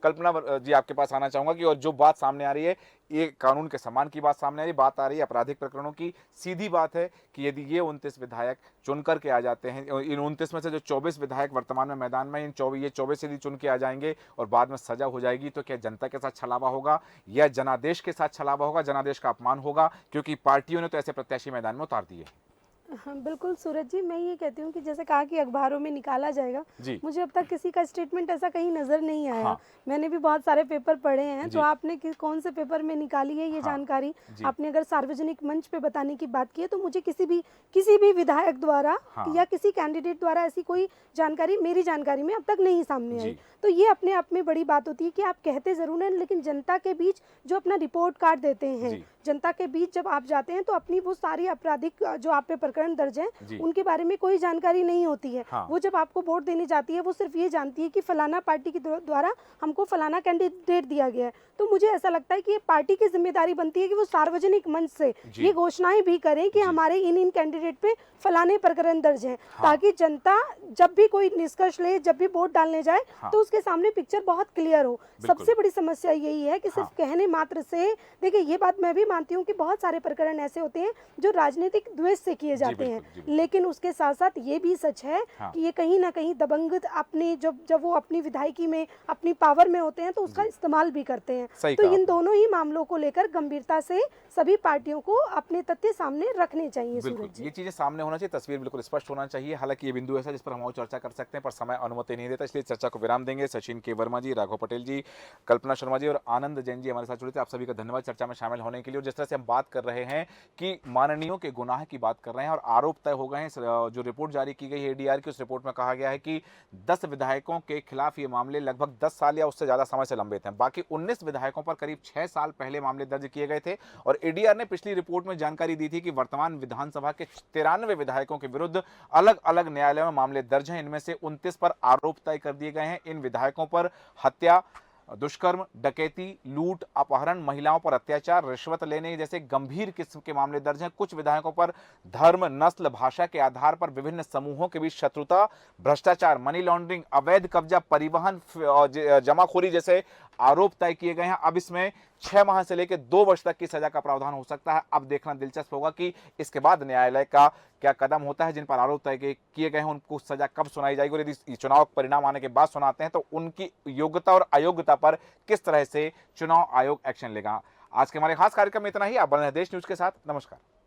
Speaker 1: कल्पना जी आपके पास आना चाहूंगा कि और जो बात सामने आ रही है, ये कानून के सम्मान की बात सामने आ रही है, बात आ रही है आपराधिक प्रकरणों की। सीधी बात है कि यदि ये 29 विधायक चुन करके आ जाते हैं, इन 29 में से जो 24 विधायक वर्तमान में मैदान में, इन 24 यदि चुन के आ जाएंगे और बाद में सजा हो जाएगी, तो क्या जनता के साथ छलावा होगा या जनादेश के साथ छलावा होगा, जनादेश का अपमान होगा? क्योंकि पार्टियों ने तो ऐसे प्रत्याशी मैदान में उतार दिए।
Speaker 5: हाँ, बिल्कुल सूरज जी, मैं ये कहती हूँ कि जैसे कहा कि अखबारों में निकाला जाएगा,
Speaker 1: जी
Speaker 5: मुझे अब तक किसी का स्टेटमेंट ऐसा कहीं नज़र नहीं आया।
Speaker 1: हाँ।
Speaker 5: मैंने भी बहुत सारे पेपर पढ़े हैं,
Speaker 1: जी।
Speaker 5: तो आपने कौन से पेपर में निकाली है ये
Speaker 1: हाँ।
Speaker 5: जानकारी?
Speaker 1: जी।
Speaker 5: आपने अगर सार्वजनिक मंच पे बताने की बात की है, तो मुझे किसी भी विधायक द्वारा
Speaker 1: हाँ।
Speaker 5: या किसी कैंडिडेट द्वारा ऐसी कोई जानकारी मेरी जानकारी में अब तक नहीं सामने आई।
Speaker 1: जी।
Speaker 5: तो ये अपने आप में बड़ी बात होती है कि आप कहते ज़रूर हैं, लेकिन जनता के बीच जो अपना रिपोर्ट कार्ड देते हैं,
Speaker 1: जी।
Speaker 5: जनता के बीच जब आप जाते हैं, तो अपनी वो सारी आपराधिक जो आप पे प्रकरण दर्ज हैं,
Speaker 1: जी।
Speaker 5: उनके बारे में कोई जानकारी नहीं होती है।
Speaker 1: हाँ।
Speaker 5: वो जब आपको वोट देने जाती है, वो सिर्फ ये जानती है कि फलाना पार्टी के द्वारा हमको फलाना कैंडिडेट दिया गया है। तो मुझे ऐसा लगता है कि ये पार्टी की जिम्मेदारी बनती है कि वो सार्वजनिक मंच से
Speaker 1: जी।
Speaker 5: ये घोषणाएं भी करें कि हमारे इन कैंडिडेट पे फलाने प्रकरण दर्ज हैं,
Speaker 1: हाँ।
Speaker 5: ताकि जनता जब भी कोई निष्कर्ष ले, जब भी वोट डालने जाए,
Speaker 1: हाँ।
Speaker 5: तो उसके सामने पिक्चर बहुत क्लियर हो।
Speaker 1: बिल्कुल।
Speaker 5: सबसे बड़ी समस्या यही है कि सिर्फ
Speaker 1: हाँ।
Speaker 5: कहने मात्र से, देखिए ये बात मैं भी मानती हूँ कि बहुत सारे प्रकरण ऐसे होते हैं जो राजनीतिक द्वेष से किए जाते
Speaker 1: बिल्कुल,
Speaker 5: हैं,
Speaker 1: जी, बिल्कुल।
Speaker 5: लेकिन उसके साथ साथ ये भी सच है
Speaker 1: हाँ।
Speaker 5: कि ये कहीं ना कहीं दबंग अपने जब वो अपनी विधायकी में, अपनी पावर में होते हैं, तो उसका इस्तेमाल भी करते हैं।
Speaker 1: सही
Speaker 5: तो
Speaker 1: कहा
Speaker 5: इन
Speaker 1: आपने।
Speaker 5: दोनों ही मामलों को लेकर गंभीरता से सभी पार्टियों को अपने तथ्य सामने रखने चाहिए।
Speaker 1: बिल्कुल,
Speaker 5: सूरज जी,
Speaker 1: ये चीजें सामने होना चाहिए, तस्वीर बिल्कुल स्पष्ट होना चाहिए। हालांकि ये बिंदु ऐसा जिस पर हम और चर्चा कर सकते हैं, पर समय अनुमति नहीं देता, इसलिए चर्चा को विराम देंगे। सचिन के वर्मा जी, राघव पटेल जी, कल्पना शर्मा जी और आनंद जैन जी हमारे साथ जुड़े थे। आप सभी का धन्यवाद चर्चा में शामिल होने के लिए। और जिस तरह से हम बात कर रहे हैं कि माननीयों के गुनाह की बात कर रहे हैं और आरोप तय हो गए हैं, जो रिपोर्ट जारी की गई है एडीआर की, उस रिपोर्ट में कहा गया है कि 10 विधायकों के खिलाफ ये मामले लगभग 10 साल या उससे ज्यादा समय से लंबित हैं। बाकी 19 विधायकों पर करीब 6 साल पहले मामले दर्ज किए गए थे। और एडीआर ने पिछली रिपोर्ट में जानकारी दी थी कि वर्तमान विधानसभा के 93 विधायकों के विरुद्ध अलग अलग न्यायालयों में मामले दर्ज हैं। इनमें से 29 पर आरोप तय कर दिए गए हैं। इन विधायकों पर हत्या, दुष्कर्म, डकैती, लूट, अपहरण, महिलाओं पर अत्याचार, रिश्वत लेने जैसे गंभीर किस्म के मामले दर्ज हैं। कुछ विधायकों पर धर्म, नस्ल, भाषा के आधार पर विभिन्न समूहों के बीच शत्रुता, भ्रष्टाचार, मनी लॉन्ड्रिंग, अवैध कब्जा, परिवहन, जमाखोरी जैसे आरोप तय किए गए हैं। अब इसमें 6 माह से लेकर 2 वर्ष तक की सजा का प्रावधान हो सकता है। अब देखना दिलचस्प होगा कि इसके बाद न्यायालय का क्या कदम होता है। जिन पर आरोप तय किए गए हैं उनको सजा कब सुनाई जाएगी, और यदि चुनाव परिणाम आने के बाद सुनाते हैं तो उनकी योग्यता और अयोग्यता पर किस तरह से चुनाव आयोग एक्शन लेगा। आज के हमारे खास कार्यक्रम में इतना ही। आप बने रहें देश न्यूज के साथ। नमस्कार।